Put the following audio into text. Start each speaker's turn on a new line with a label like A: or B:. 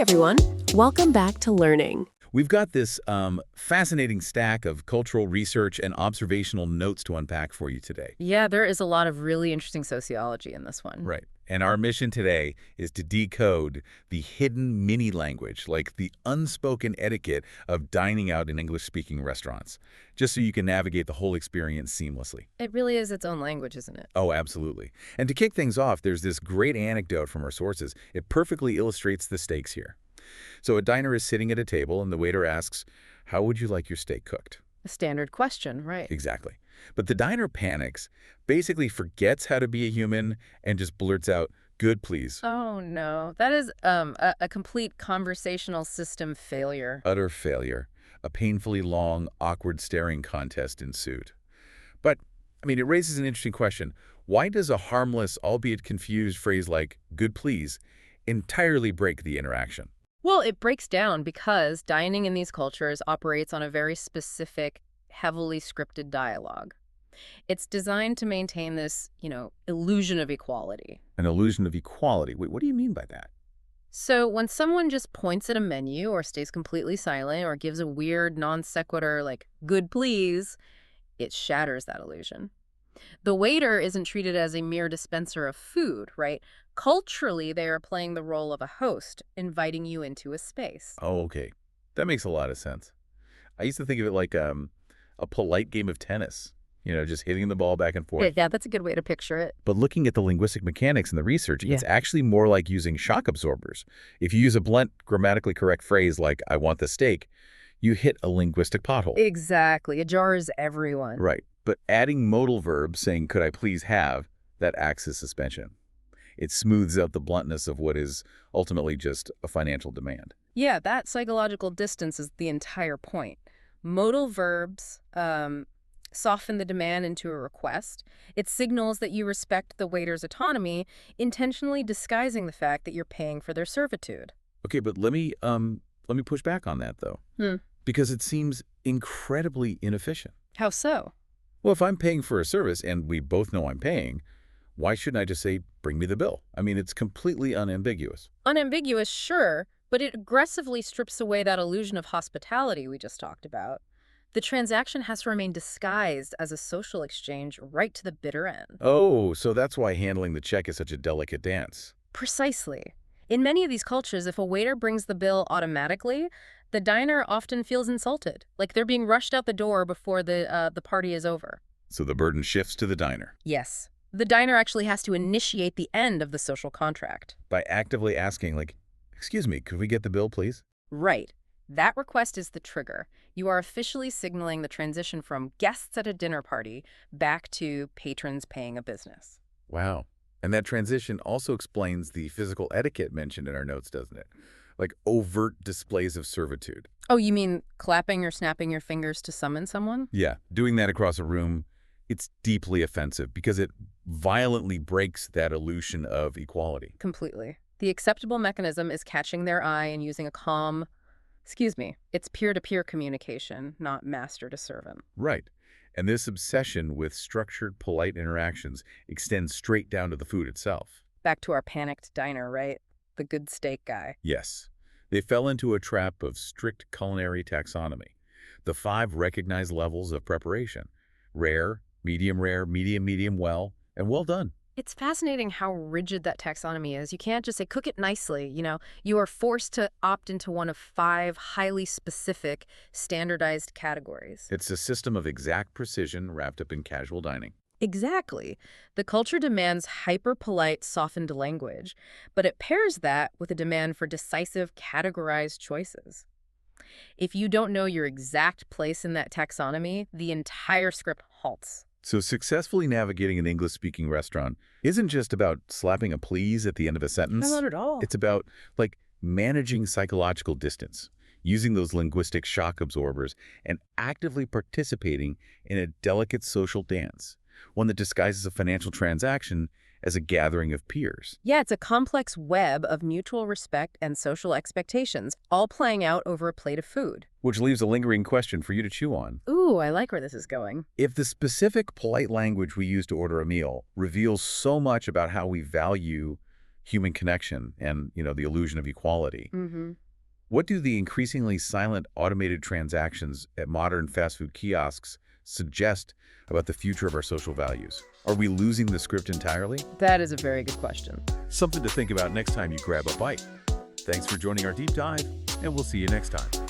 A: everyone. Welcome back to Learning.
B: We've got this fascinating stack of cultural research and observational notes to unpack for you today.
C: Yeah, there is a lot of really interesting sociology in this one.
B: Right. And our mission today is to decode the hidden mini language, like the unspoken etiquette of dining out in English-speaking restaurants, just so you can navigate the whole experience seamlessly.
C: It really is its own language, isn't it?
B: Oh, absolutely. And to kick things off, there's this great anecdote from our sources. It perfectly illustrates the stakes here. So a diner is sitting at a table, and the waiter asks, "How would you like your steak cooked?"
C: A standard question, right?
B: Exactly. But the diner panics, basically forgets how to be a human, and just blurts out, "Good, please."
C: Oh, no. That is a complete conversational system failure.
B: Utter failure. A painfully long, awkward staring contest ensued. But, it raises an interesting question. Why does a harmless, albeit confused phrase like, "Good, please," entirely break the interaction?
C: Well, it breaks down because dining in these cultures operates on a very specific, heavily scripted dialogue. It's designed to maintain this, illusion of equality.
B: An illusion of equality. Wait, what do you mean by that?
C: So when someone just points at a menu or stays completely silent or gives a weird non sequitur like, "Good, please," it shatters that illusion. The waiter isn't treated as a mere dispenser of food, right? Culturally, they are playing the role of a host, inviting you into a space.
B: Oh, okay. That makes a lot of sense. I used to think of it like a polite game of tennis, just hitting the ball back and forth.
C: Yeah, that's a good way to picture it.
B: But looking at the linguistic mechanics and the research,
C: Yeah.
B: it's actually more like using shock absorbers. If you use a blunt, grammatically correct phrase like, "I want the steak," you hit a linguistic pothole.
C: Exactly. It jars everyone.
B: Right. But adding modal verbs, saying, "Could I please have," that acts as suspension. It smooths out the bluntness of what is ultimately just a financial demand.
C: Yeah, that psychological distance is the entire point. Modal verbs soften the demand into a request. It signals that you respect the waiter's autonomy, intentionally disguising the fact that you're paying for their servitude.
B: Okay, but let me push back on that, though, because it seems incredibly inefficient.
C: How so?
B: Well, if I'm paying for a service, and we both know I'm paying, why shouldn't I just say, "Bring me the bill"? It's completely unambiguous.
C: Unambiguous, sure, but it aggressively strips away that illusion of hospitality we just talked about. The transaction has to remain disguised as a social exchange right to the bitter end.
B: Oh, so that's why handling the check is such a delicate dance.
C: Precisely. In many of these cultures, if a waiter brings the bill automatically, the diner often feels insulted, like they're being rushed out the door before the party is over.
B: So the burden shifts to the diner.
C: Yes. The diner actually has to initiate the end of the social contract.
B: By actively asking, like, "Excuse me, could we get the bill, please?"
C: Right. That request is the trigger. You are officially signaling the transition from guests at a dinner party back to patrons paying a business.
B: Wow. And that transition also explains the physical etiquette mentioned in our notes, doesn't it? Like overt displays of servitude.
C: Oh, you mean clapping or snapping your fingers to summon someone?
B: Yeah, doing that across a room, it's deeply offensive because it violently breaks that illusion of equality.
C: Completely. The acceptable mechanism is catching their eye and using a calm, it's peer-to-peer communication, not master to servant.
B: Right. And this obsession with structured, polite interactions extends straight down to the food itself.
C: Back to our panicked diner, right? The good steak guy.
B: Yes. They fell into a trap of strict culinary taxonomy. The 5 recognized levels of preparation: rare, medium, medium well, and well done.
C: It's fascinating how rigid that taxonomy is. You can't just say, "Cook it nicely." You are forced to opt into one of 5 highly specific, standardized categories.
B: It's a system of exact precision wrapped up in casual dining.
C: Exactly. The culture demands hyper-polite, softened language, but it pairs that with a demand for decisive, categorized choices. If you don't know your exact place in that taxonomy, the entire script halts.
B: So successfully navigating an English-speaking restaurant isn't just about slapping a please at the end of a sentence.
C: Not at all.
B: It's about, managing psychological distance, using those linguistic shock absorbers, and actively participating in a delicate social dance, one that disguises a financial transaction as a gathering of peers.
C: Yeah, it's a complex web of mutual respect and social expectations, all playing out over a plate of food.
B: Which leaves a lingering question for you to chew on.
C: Ooh, I like where this is going.
B: If the specific polite language we use to order a meal reveals so much about how we value human connection and, the illusion of equality.
C: Mm-hmm.
B: What do the increasingly silent automated transactions at modern fast food kiosks suggest about the future of our social values? Are we losing the script entirely?
C: That is a very good question.
B: Something to think about next time you grab a bite. Thanks for joining our deep dive, and we'll see you next time.